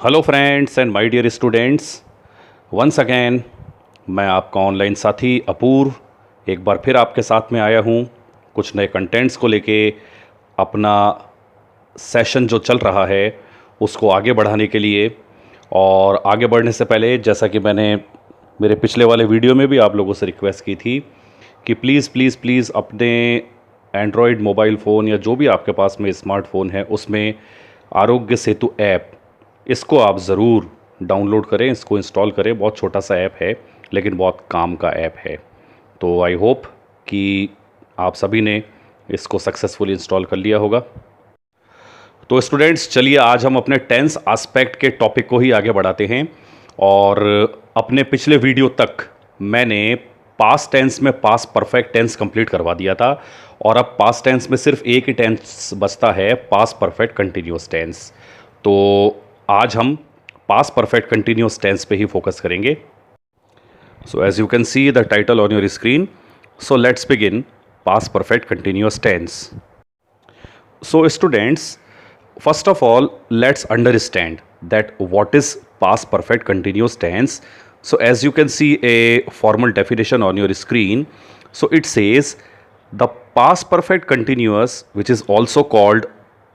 Hello friends and my dear students, once again मैं आपका online साथी अपूर्व एक बार फिर आपके साथ में आया हूँ कुछ नए कंटेंट्स को लेके। अपना सेशन जो चल रहा है उसको आगे बढ़ाने के लिए, और आगे बढ़ने से पहले जैसा कि मैंने मेरे पिछले वाले वीडियो में भी आप लोगों से रिक्वेस्ट की थी कि प्लीज़ प्लीज़ प्लीज़ अपने एंड्रॉयड मोबाइल फ़ोन या जो भी आपके पास में स्मार्टफ़ोन है उसमें आरोग्य सेतु ऐप, इसको आप ज़रूर डाउनलोड करें, इसको इंस्टॉल करें। बहुत छोटा सा ऐप है लेकिन बहुत काम का ऐप है। तो आई होप कि आप सभी ने इसको सक्सेसफुली इंस्टॉल कर लिया होगा। तो स्टूडेंट्स, चलिए आज हम अपने टेंस एस्पेक्ट के टॉपिक को ही आगे बढ़ाते हैं। और अपने पिछले वीडियो तक मैंने पास्ट टेंस में पास्ट परफेक्ट टेंस कंप्लीट करवा दिया था, और अब पास्ट टेंस में सिर्फ एक ही टेंस बचता है, पास्ट परफेक्ट कंटिन्यूअस टेंस। तो आज हम पास्ट परफेक्ट कंटिन्यूअस टेंस पे ही फोकस करेंगे। So as you can see the title on your screen, so let's begin past perfect continuous tense. So students, first of all, let's understand that what is past perfect continuous tense. So as you can see a formal definition on your screen, so it says the past perfect continuous, which is also called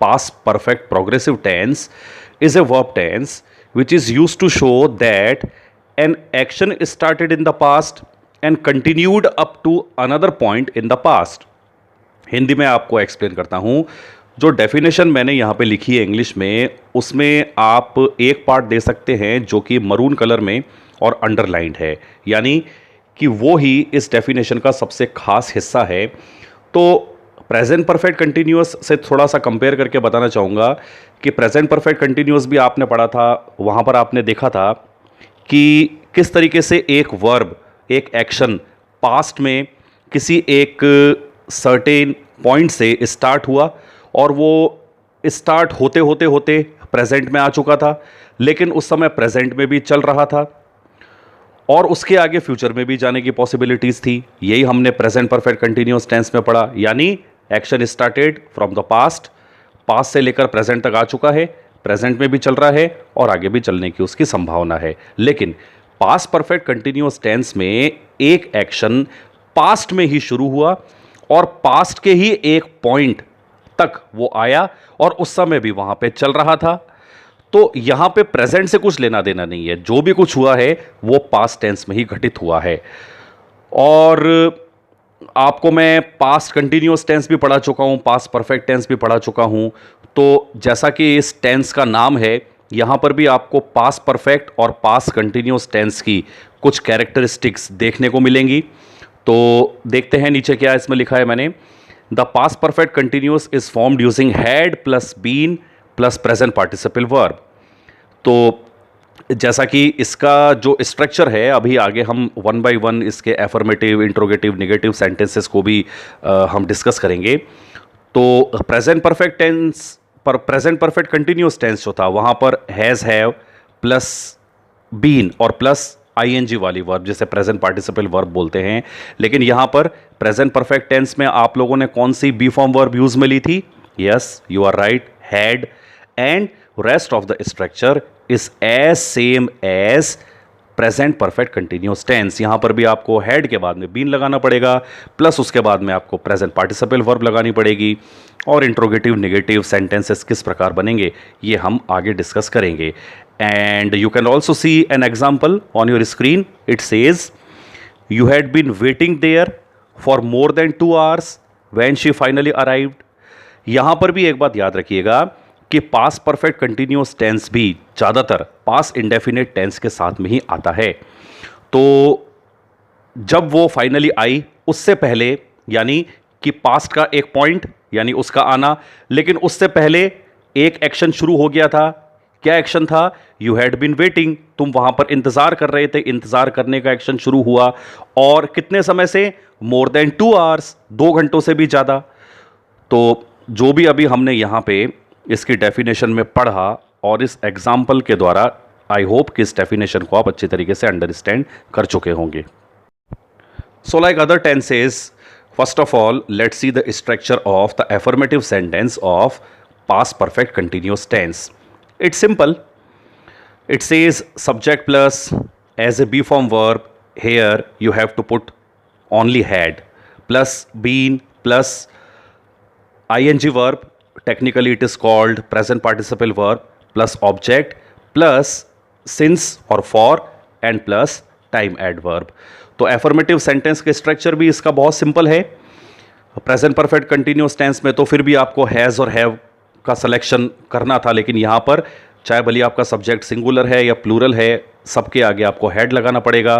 past perfect progressive tense, is a verb tense which is used to show that an action started in the past and continued up to another point in the past. Hindi में आपको explain करता हूँ। जो definition मैंने यहाँ पे लिखी है इंग्लिश में, उसमें आप एक पार्ट दे सकते हैं जो कि मरून कलर में और अंडरलाइंड है, यानी कि वो ही इस डेफिनेशन का सबसे खास हिस्सा है। तो प्रेजेंट परफेक्ट कंटिन्यूअस से थोड़ा सा कंपेयर करके बताना चाहूँगा कि प्रेजेंट परफेक्ट कंटिन्यूअस भी आपने पढ़ा था, वहाँ पर आपने देखा था कि किस तरीके से एक वर्ब, एक एक्शन पास्ट में किसी एक सर्टेन पॉइंट से स्टार्ट हुआ और वो स्टार्ट होते होते होते प्रेजेंट में आ चुका था, लेकिन उस समय प्रेजेंट में भी चल रहा था और उसके आगे फ्यूचर में भी जाने की पॉसिबिलिटीज़ थी। यही हमने प्रेजेंट परफेक्ट कंटिन्यूअस टेंस में पढ़ा, यानी action started from the past, past से लेकर प्रेजेंट तक आ चुका है, प्रेजेंट में भी चल रहा है और आगे भी चलने की उसकी संभावना है। लेकिन पास्ट परफेक्ट कंटिन्यूअस टेंस में एक एक्शन पास्ट में ही शुरू हुआ और पास्ट के ही एक पॉइंट तक वो आया और उस समय भी वहां पे चल रहा था। तो यहां पे प्रेजेंट से कुछ लेना देना नहीं है, जो भी कुछ हुआ है वो पास्ट टेंस में ही घटित हुआ है। और आपको मैं पास्ट कंटिन्यूअस टेंस भी पढ़ा चुका हूं, पास्ट परफेक्ट टेंस भी पढ़ा चुका हूं। तो जैसा कि इस टेंस का नाम है, यहां पर भी आपको पास्ट परफेक्ट और पास्ट कंटिन्यूअस टेंस की कुछ कैरेक्टरिस्टिक्स देखने को मिलेंगी। तो देखते हैं नीचे क्या इसमें लिखा है मैंने। The past perfect continuous is formed using had plus been plus present participle verb. तो जैसा कि इसका जो स्ट्रक्चर है, अभी आगे हम वन बाय वन इसके एफर्मेटिव, इंट्रोगेटिव, नेगेटिव सेंटेंसेस को भी हम डिस्कस करेंगे। तो प्रेजेंट परफेक्ट टेंस पर प्रेजेंट परफेक्ट कंटिन्यूअस टेंस जो था वहाँ पर हैज़, हैव प्लस बीन और प्लस आईएनजी वाली वर्ब, जिसे प्रेजेंट पार्टिसिपल वर्ब बोलते हैं। लेकिन यहां पर प्रेजेंट परफेक्ट टेंस में आप लोगों ने कौन सी बी फॉर्म वर्ब यूज में ली थी? Yes, you are right, had, and rest of the structure is as same as present perfect continuous tense. यहां पर भी आपको हैड के बाद में बीन लगाना पड़ेगा, प्लस उसके बाद में आपको प्रेजेंट पार्टिसिपल वर्ब लगानी पड़ेगी। और इंट्रोगेटिव, नेगेटिव सेंटेंसेस किस प्रकार बनेंगे ये हम आगे डिस्कस करेंगे। And you can also see an example on your screen. It says, you had been waiting there for more than 2 hours when she finally arrived. यहां पर भी एक बात याद रखिएगा कि पास्ट परफेक्ट कंटिन्यूअस टेंस भी ज़्यादातर पास्ट इंडेफिनिट टेंस के साथ में ही आता है। तो जब वो फाइनली आई, उससे पहले, यानी कि पास्ट का एक पॉइंट यानी उसका आना, लेकिन उससे पहले एक एक्शन शुरू हो गया था। क्या एक्शन था? यू हैड बीन वेटिंग, तुम वहां पर इंतजार कर रहे थे, इंतजार करने का एक्शन शुरू हुआ। और कितने समय से? मोर देन 2 आवर्स, 2 घंटों से भी ज्यादा। तो जो भी अभी हमने यहां पे इसकी डेफिनेशन में पढ़ा और इस एग्जाम्पल के द्वारा, आई होप कि इस डेफिनेशन को आप अच्छी तरीके से अंडरस्टैंड कर चुके होंगे। So like other tenses, first of all let's see the structure of the affirmative sentence of past perfect continuous tense. It's simple. It says subject plus as a be form verb. Here you have to put only had plus been plus ing verb. Technically it is called present participle verb plus object plus since or for and plus time adverb. तो affirmative sentence के structure भी इसका बहुत simple है. Present perfect continuous tense में तो फिर भी आपको हैज़ और हैव का सिलेक्शन करना था, लेकिन यहाँ पर चाहे भले आपका सब्जेक्ट सिंगुलर है या प्लूरल है, सबके आगे आपको हैड लगाना पड़ेगा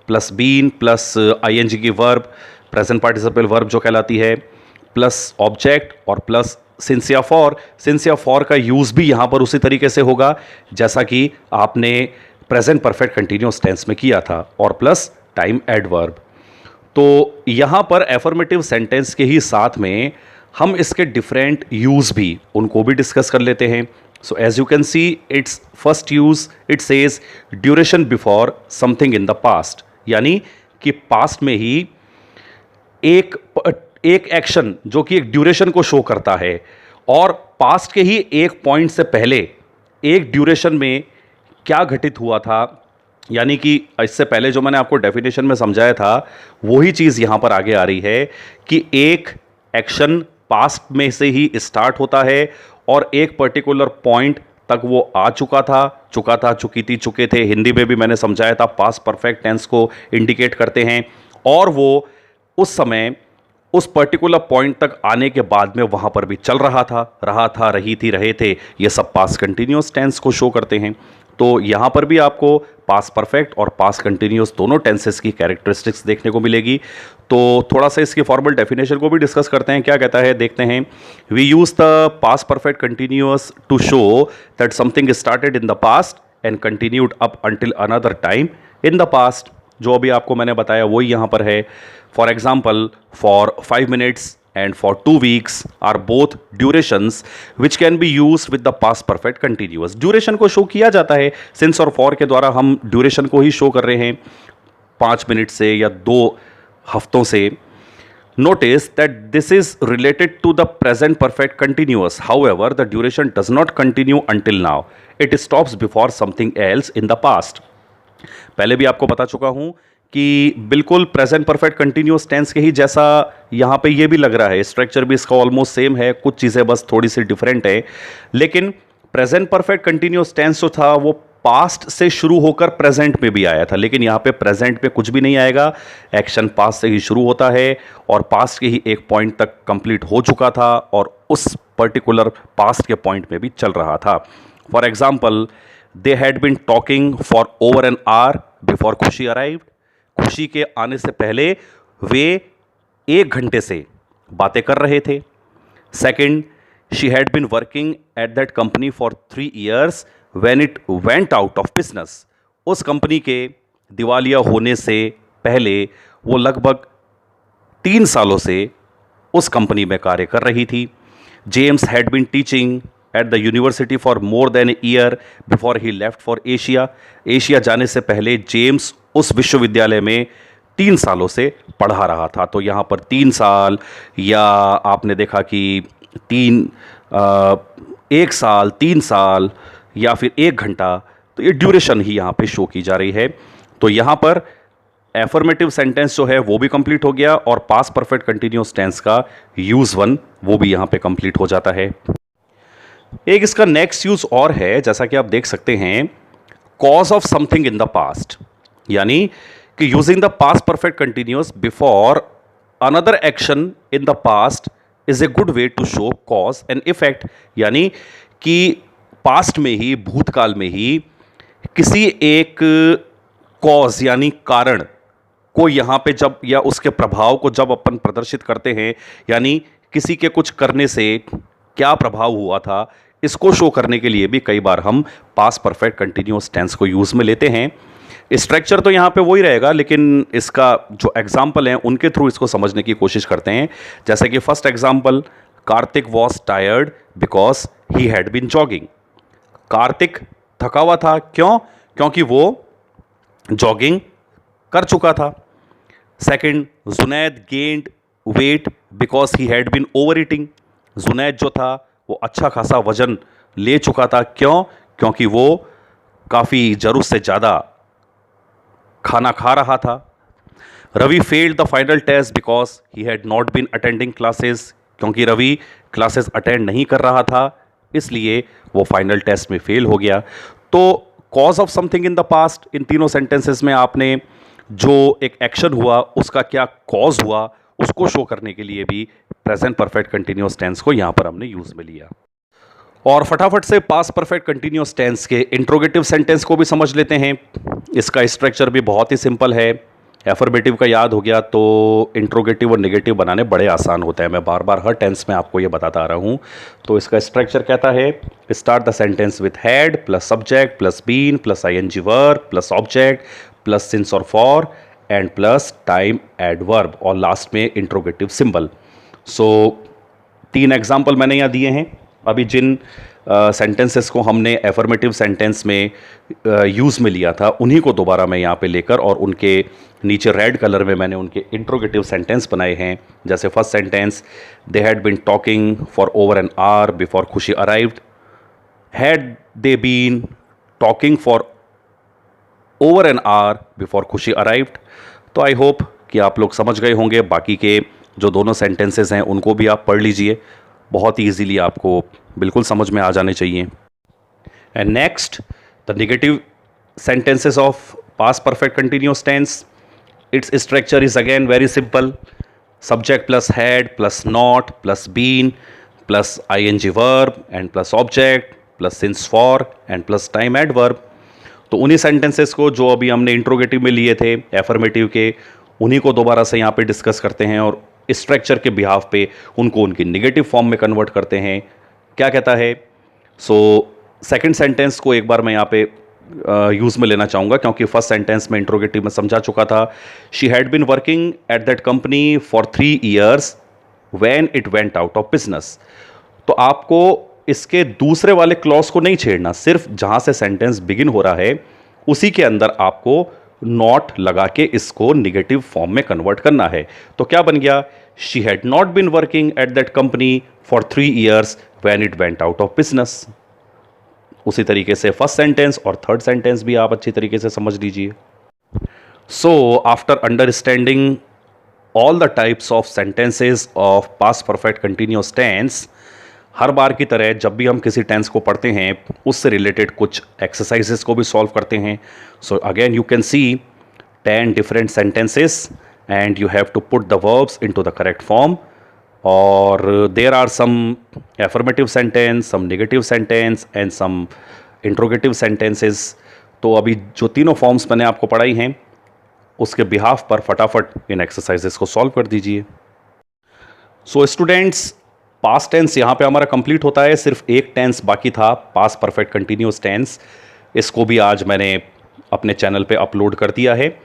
प्लस बीन प्लस आईएनजी की वर्ब, प्रेजेंट पार्टिसिपल वर्ब जो कहलाती है, प्लस ऑब्जेक्ट और प्लस सिंस या फॉर. सिंस या फॉर का यूज़ भी यहाँ पर उसी तरीके से होगा जैसा कि आपने प्रेजेंट परफेक्ट कंटिन्यूअस टेंस में किया था, और प्लस टाइम एडवर्ब. तो यहाँ पर एफर्मेटिव सेंटेंस के ही साथ में हम इसके डिफरेंट यूज़ भी उनको भी डिस्कस कर लेते हैं. So as you can see it's first use it says duration before something in the past, यानी कि पास्ट में ही एक एक्शन जो कि एक ड्यूरेशन को शो करता है, और पास्ट के ही एक पॉइंट से पहले एक ड्यूरेशन में क्या घटित हुआ था, यानी कि इससे पहले जो मैंने आपको डेफिनेशन में समझाया था वही चीज़ यहाँ पर आगे आ रही है कि एक एक्शन पास्ट में से ही स्टार्ट होता है और एक पर्टिकुलर पॉइंट तक वो आ चुका था, चुकी थी, चुके थे. हिंदी में भी मैंने समझाया था पास्ट परफेक्ट टेंस को इंडिकेट करते हैं, और वो उस समय उस पर्टिकुलर पॉइंट तक आने के बाद में वहाँ पर भी चल रहा था, रही थी, रहे थे. ये सब पास्ट कंटिन्यूअस टेंस को शो करते हैं. तो यहाँ पर भी आपको पास्ट परफेक्ट और पास्ट कंटिन्यूअस दोनों टेंसेस की कैरेक्टरिस्टिक्स देखने को मिलेगी. तो थोड़ा सा इसकी फॉर्मल डेफिनेशन को भी डिस्कस करते हैं. क्या कहता है देखते हैं. We use the past perfect continuous to show that something started in the past and continued up until another time in the past. जो अभी आपको मैंने बताया वही यहाँ पर है. For example, for 5 minutes and for 2 weeks are both durations which can be used with the past perfect continuous. Duration को शो किया जाता है सिंस और फॉर के द्वारा. हम ड्यूरेशन को ही शो कर रहे हैं 5 मिनट से या 2 हफ्तों से. Notice that this is related to the present perfect continuous. However, the duration does not continue until now. It stops before something else in the past. पहले भी आपको बता चुका हूं कि बिल्कुल प्रेजेंट परफेक्ट कंटिन्यूअस टेंस के ही जैसा यहाँ पे ये भी लग रहा है. स्ट्रक्चर भी इसका ऑलमोस्ट सेम है, कुछ चीज़ें बस थोड़ी सी डिफरेंट है. लेकिन प्रेजेंट परफेक्ट कंटिन्यूअस टेंस जो था वो पास्ट से शुरू होकर प्रेजेंट में भी आया था, लेकिन यहाँ पे प्रेजेंट में कुछ भी नहीं आएगा. एक्शन पास्ट से ही शुरू होता है और पास्ट के ही एक पॉइंट तक कंप्लीट हो चुका था और उस पर्टिकुलर पास्ट के पॉइंट में भी चल रहा था. For example, they had been talking for over an hour before Khushi arrived. खुशी के आने से पहले वे 1 घंटे से बातें कर रहे थे. Second, she had been working at that company for 3 years when it went out of business. उस कंपनी के दिवालिया होने से पहले वो लगभग 3 सालों से उस कंपनी में कार्य कर रही थी. James had been teaching at the university for more than a year before he left for Asia. Asia जाने से पहले जेम्स उस विश्वविद्यालय में 3 सालों से पढ़ा रहा था. तो यहाँ पर 3 साल, या आपने देखा कि 1 साल, 3 साल, या फिर 1 घंटा, तो ये ड्यूरेशन ही यहाँ पे शो की जा रही है. तो यहाँ पर एफर्मेटिव सेंटेंस जो है वो भी कंप्लीट हो गया और पास्ट परफेक्ट कंटिन्यूअस टेंस का यूज 1 वो भी यहाँ पे कंप्लीट हो जाता है. एक इसका नेक्स्ट यूज और है, जैसा कि आप देख सकते हैं, cause of something in the past, यानी कि using the past perfect continuous before another action in the past is a good way to show cause and effect. यानी कि पास्ट में ही, भूतकाल में ही किसी एक कॉज यानी कारण को यहाँ पे जब, या उसके प्रभाव को जब अपन प्रदर्शित करते हैं, यानी किसी के कुछ करने से क्या प्रभाव हुआ था, इसको शो करने के लिए भी कई बार हम पास्ट परफेक्ट कंटिन्यूअस टेंस को यूज में लेते हैं. स्ट्रक्चर तो यहाँ पे वही रहेगा, लेकिन इसका जो एग्जाम्पल है उनके थ्रू इसको समझने की कोशिश करते हैं. जैसे कि first example, Kartik was tired because he had been jogging. Kartik थका हुआ था, क्यों? क्योंकि वो जॉगिंग कर चुका था. Second, Junaid gained weight because he had been overeating. Junaid जो था वो अच्छा खासा वजन ले चुका था, क्यों? क्योंकि वो काफ़ी ज़रूरत से ज़्यादा खाना खा रहा था। Ravi failed the final test because he had not been attending classes, क्योंकि रवि क्लासेस अटेंड नहीं कर रहा था, इसलिए वो फाइनल टेस्ट में फेल हो गया। तो cause of something in the past, इन तीनों सेंटेंसेस में आपने जो एक एक्शन हुआ उसका क्या कॉज हुआ उसको शो करने के लिए भी प्रेजेंट परफेक्ट कंटिन्यूअस टेंस को यहां पर हमने यूज में लिया। और फटाफट से पास्ट परफेक्ट कंटिन्यूअस टेंस के इंट्रोगेटिव सेंटेंस को भी समझ लेते हैं। इसका स्ट्रक्चर भी बहुत ही सिंपल है। एफर्मेटिव का याद हो गया तो इंट्रोगेटिव और नेगेटिव बनाने बड़े आसान होते हैं। मैं बार बार हर टेंस में आपको ये बताता आ रहा हूँ। तो इसका स्ट्रक्चर कहता है, start the sentence with had plus subject plus been plus ING verb plus object plus since और for and plus time adverb और लास्ट में इंट्रोगेटिव सिंबल। सो 3 एग्जाम्पल मैंने यहाँ दिए हैं। अभी जिन सेंटेंसेस को हमने एफर्मेटिव सेंटेंस में यूज़ में लिया था उन्हीं को दोबारा मैं यहाँ पे लेकर और उनके नीचे रेड कलर में मैंने उनके इंट्रोगेटिव सेंटेंस बनाए हैं। जैसे first sentence, they had been talking for over an hour before Khushi arrived. Had they been talking for over an hour before Khushi arrived. तो आई होप कि आप लोग समझ गए होंगे। बाकी के जो दोनों सेंटेंसेस हैं उनको भी आप पढ़ लीजिए, बहुत ही ईजीली आपको बिल्कुल समझ में आ जाने चाहिए। And next, the negative sentences of past perfect continuous tense. Its structure is again very simple. Subject plus had plus not plus been plus ing verb and plus object plus since for and plus time adverb. तो उन्हीं sentences को जो अभी हमने interrogative में लिए थे affirmative के, उन्हीं को दोबारा से यहाँ पे डिस्कस करते हैं और स्ट्रक्चर के बिहाफ पे उनको उनकी नेगेटिव फॉर्म में कन्वर्ट करते हैं। क्या कहता है? सो सेकंड सेंटेंस को एक बार मैं यहाँ पे यूज़ में लेना चाहूँगा, क्योंकि फर्स्ट सेंटेंस में इंट्रोगेटिव में समझा चुका था। She had been working at that company for 3 years when it went out of business. तो आपको इसके दूसरे वाले क्लॉज को नहीं छेड़ना, सिर्फ जहाँ से सेंटेंस बिगिन हो रहा है उसी के अंदर आपको नॉट लगा के इसको निगेटिव फॉर्म में कन्वर्ट करना है। तो क्या बन गया? She had not been working at that company for 3 years when it went out of business. उसी तरीके से फर्स्ट सेंटेंस और थर्ड सेंटेंस भी आप अच्छी तरीके से समझ लीजिए। So after understanding all the types of sentences of past perfect continuous tense, हर बार की तरह जब भी हम किसी टेंस को पढ़ते हैं उससे रिलेटेड कुछ एक्सरसाइजेस को भी सॉल्व करते हैं। So again you can see 10 different sentences and you have to put the verbs into the correct form. और there are some affirmative sentence, some negative sentence and some interrogative sentences. तो अभी जो तीनों forms मैंने आपको पढ़ाई हैं उसके बिहाफ पर फटाफट इन एक्सरसाइजेस को सॉल्व कर दीजिए। सो स्टूडेंट्स, पास्ट टेंस यहाँ पे हमारा कंप्लीट होता है। सिर्फ एक टेंस बाकी था, पास्ट परफेक्ट कंटिन्यूअस टेंस। इसको भी आज मैंने अपने चैनल पे अपलोड कर दिया है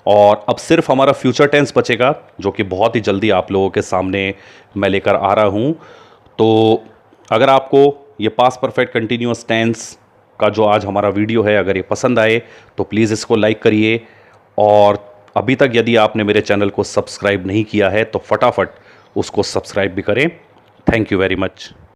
और अब सिर्फ हमारा फ्यूचर टेंस बचेगा, जो कि बहुत ही जल्दी आप लोगों के सामने मैं लेकर आ रहा हूँ। तो अगर आपको ये पास्ट परफेक्ट कंटिन्यूअस टेंस का जो आज हमारा वीडियो है अगर ये पसंद आए तो प्लीज़ इसको लाइक करिए, और अभी तक यदि आपने मेरे चैनल को सब्सक्राइब नहीं किया है तो फटाफट उसको सब्सक्राइब भी करें। Thank you very much.